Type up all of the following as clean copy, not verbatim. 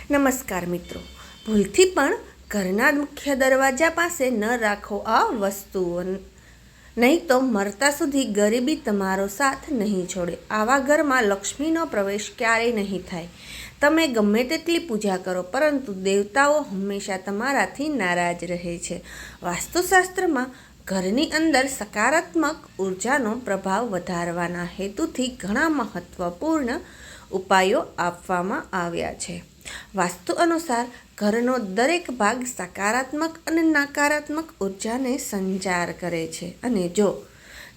નમસ્કાર મિત્રો, ભૂલથી પણ ઘરના મુખ્ય દરવાજા પાસે ન રાખો આ વસ્તુઓ, નહીં તો મરતા સુધી ગરીબી તમારો સાથ નહીં છોડે. આવા ઘરમાં લક્ષ્મીનો પ્રવેશ ક્યારેય નહીં થાય. તમે ગમે તેટલી પૂજા કરો, પરંતુ દેવતાઓ હંમેશા તમારાથી નારાજ રહે છે. વાસ્તુશાસ્ત્રમાં ઘરની અંદર સકારાત્મક ઉર્જાનો પ્રભાવ વધારવાના હેતુથી ઘણા મહત્વપૂર્ણ ઉપાયો આપવામાં આવ્યા છે. વાસ્તુ અનુસાર ઘરનો દરેક ભાગ સકારાત્મક અને નકારાત્મક ઉર્જાને સંચાર કરે છે, અને જો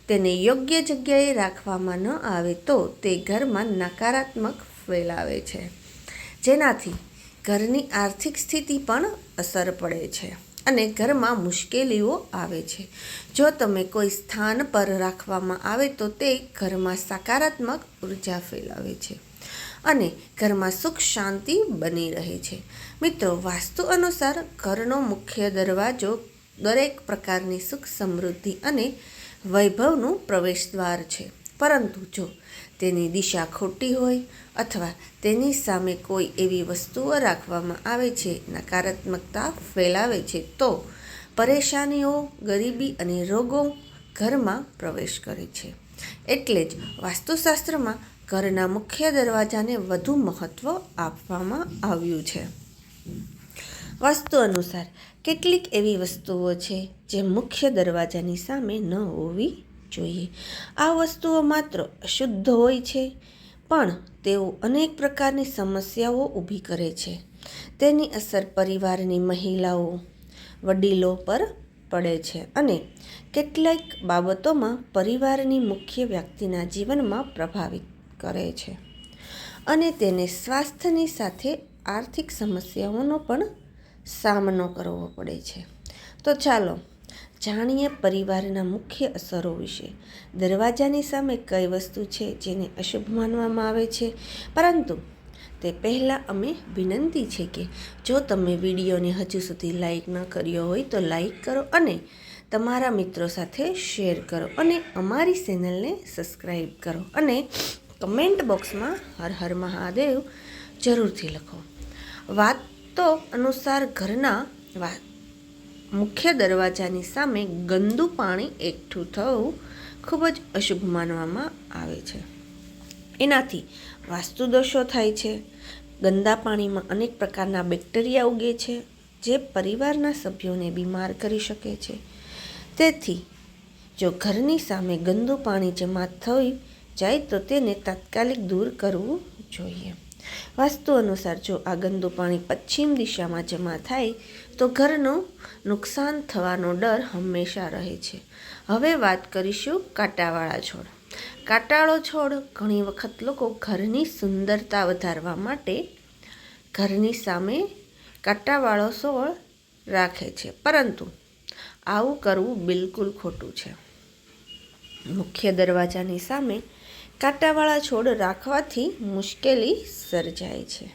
તેને યોગ્ય જગ્યાએ રાખવામાં ન આવે તો તે ઘરમાં નકારાત્મક ફેલાવે છે, જેનાથી ઘરની આર્થિક સ્થિતિ પણ અસર પડે છે અને ઘરમાં મુશ્કેલીઓ આવે છે. જો તમે કોઈ સ્થાન પર રાખવામાં આવે તો તે ઘરમાં સકારાત્મક ઉર્જા ફેલાવે છે અને ઘરમાં સુખ શાંતિ બની રહે છે. મિત્રો, વાસ્તુ અનુસાર ઘરનો મુખ્ય દરવાજો દરેક પ્રકારની સુખ સમૃદ્ધિ અને વૈભવનું પ્રવેશદ્વાર છે, પરંતુ જો તેની દિશા ખોટી હોય અથવા તેની સામે કોઈ એવી વસ્તુઓ રાખવામાં આવે છે નકારાત્મકતા ફેલાવે છે, તો પરેશાનીઓ, ગરીબી અને રોગો ઘરમાં પ્રવેશ કરે છે. એટલે જ વાસ્તુશાસ્ત્રમાં ઘરના મુખ્ય દરવાજાને વધુ મહત્ત્વ આપવામાં આવ્યું છે. વાસ્તુ અનુસાર કેટલીક એવી વસ્તુઓ છે જે મુખ્ય દરવાજાની સામે ન હોવી જોઈએ. આ વસ્તુઓ માત્ર અશુદ્ધ હોય છે, પણ તેઓ અનેક પ્રકારની સમસ્યાઓ ઊભી કરે છે. તેની અસર પરિવારની મહિલાઓ, વડીલો પર પડે છે અને કેટલીક બાબતોમાં પરિવારની મુખ્ય વ્યક્તિના જીવનમાં પ્રભાવિત કરે છે, અને તેને સ્વાસ્થ્યની સાથે આર્થિક સમસ્યાઓનો પણ સામનો કરવો પડે છે. તો ચાલો જાણીએ પરિવારના મુખ્ય અસરો વિશે. દરવાજાની સામે કઈ વસ્તુ છે જેને અશુભ માનવામાં આવે છે, પરંતુ તે પહેલાં અમે વિનંતી છે કે જો તમે વિડીયોને હજુ સુધી લાઈક ન કર્યો હોય તો લાઈક કરો અને તમારા મિત્રો સાથે શેર કરો, અને અમારી ચેનલને સબસ્ક્રાઈબ કરો, અને કમેન્ટ બોક્સમાં હર હર મહાદેવ જરૂરથી લખો. વાતો અનુસાર ઘરના મુખ્ય દરવાજાની સામે ગંદુ પાણી એકઠું થવું ખૂબ જ અશુભ માનવામાં આવે છે. એનાથી વાસ્તુ દોષો થાય છે. ગંદા પાણીમાં અનેક પ્રકારના બેક્ટેરિયા ઉગે છે, જે પરિવારના સભ્યોને બીમાર કરી શકે છે. તેથી જો ઘરની સામે ગંદુ પાણી જમા થઈ જાય તો તેને તાત્કાલિક દૂર કરવું જોઈએ. વાસ્તુ અનુસાર જો આ ગંદુ પાણી પશ્ચિમ દિશામાં જમા થાય તો ઘરનું નુકસાન થવાનો ડર હંમેશા રહે છે. હવે વાત કરીશું કાંટાવાળા છોડ. કાંટાળો છોડ ઘણી વખત લોકો ઘરની સુંદરતા વધારવા માટે ઘરની સામે કાંટાવાળો છોડ રાખે છે, પરંતુ આવું કરવું બિલકુલ ખોટું છે. મુખ્ય દરવાજાની સામે કાંટાવાળા છોડ રાખવાથી મુશ્કેલી સર્જાય છે.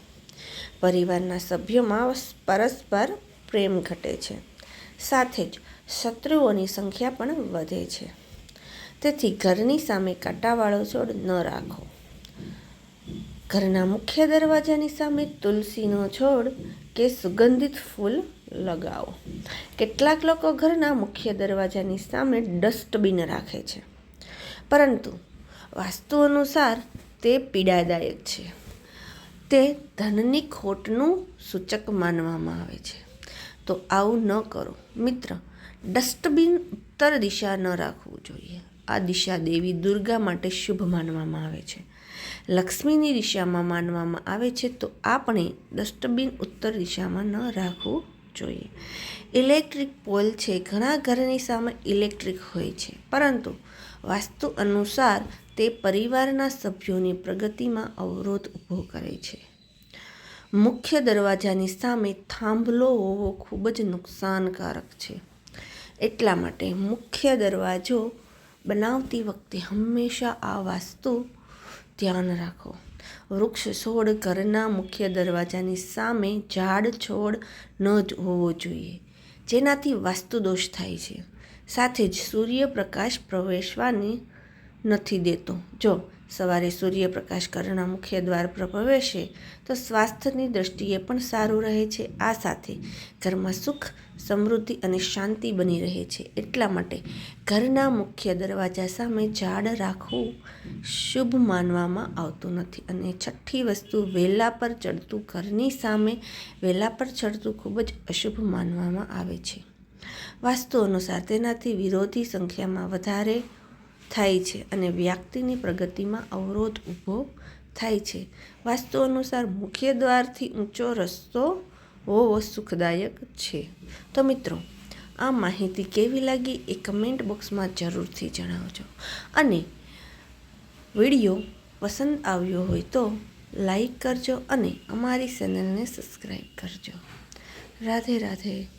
પરિવારના સભ્યોમાં પરસ્પર પ્રેમ ઘટે છે, સાથે જ શત્રુઓની સંખ્યા પણ વધે છે. તેથી ઘરની સામે કાંટાવાળો છોડ ન રાખો. ઘરના મુખ્ય દરવાજાની સામે તુલસીનો છોડ કે સુગંધિત ફૂલ લગાવો. કેટલાક લોકો ઘરના મુખ્ય દરવાજાની સામે ડસ્ટબિન રાખે છે, પરંતુ વાસ્તુ અનુસાર તે પીડાદાયક છે. તે ધનની ખોટનું સૂચક માનવામાં આવે છે, તો આવું ન કરો. મિત્ર, ડસ્ટબિન ઉત્તર દિશા ન રાખવું જોઈએ. આ દિશા દેવી દુર્ગા માટે શુભ માનવામાં આવે છે. લક્ષ્મીની દિશામાં માનવામાં આવે છે, તો આપણે ડસ્ટબિન ઉત્તર દિશામાં ન રાખવું જોઈએ. ઇલેક્ટ્રિક પોલ છે. ઘણા ઘરની સામે ઇલેક્ટ્રિક હોય છે, પરંતુ વાસ્તુ અનુસાર તે પરિવારના સભ્યોની પ્રગતિમાં અવરોધ ઊભો કરે છે. મુખ્ય દરવાજાની સામે થાંભલો હોવો ખૂબ જ નુકસાનકારક છે. એટલા માટે મુખ્ય દરવાજો બનાવતી વખતે હંમેશા આ વાસ્તુ ધ્યાન રાખો. વૃક્ષ છોડ ઘરના મુખ્ય દરવાજાની સામે ઝાડ છોડ ન જ હોવો જોઈએ, જેનાથી વાસ્તુ દોષ થાય છે. સાથે જ સૂર્યપ્રકાશ પ્રવેશવાની નથી દેતો. જો સવારે સૂર્યપ્રકાશ ઘરના મુખ્ય દ્વાર પર પ્રવેશે તો સ્વાસ્થ્યની દૃષ્ટિએ પણ સારું રહે છે. આ સાથે ઘરમાં સુખ, સમૃદ્ધિ અને શાંતિ બની રહે છે. એટલા માટે ઘરના મુખ્ય દરવાજા સામે ઝાડ રાખવું શુભ માનવામાં આવતું નથી. અને છઠ્ઠી વસ્તુ, વેલા પર ચડતું ઘરની સામે વેલા પર ચડતું ખૂબ જ અશુભ માનવામાં આવે છે. વાસ્તુ અનુસાર તેનાથી વિરોધી સંખ્યામાં વધારે થાય છે અને વ્યક્તિની પ્રગતિમાં અવરોધ ઊભો થાય છે. વાસ્તુ અનુસાર મુખ્ય દ્વારથી ઊંચો રસ્તો હોવો સુખદાયક છે. તો મિત્રો, આ માહિતી કેવી લાગી એ કમેન્ટ બોક્સમાં જરૂરથી જણાવજો. અને વિડીયો પસંદ આવ્યો હોય તો લાઈક કરજો અને અમારી ચેનલને સબસ્ક્રાઈબ કરજો. રાધે રાધે.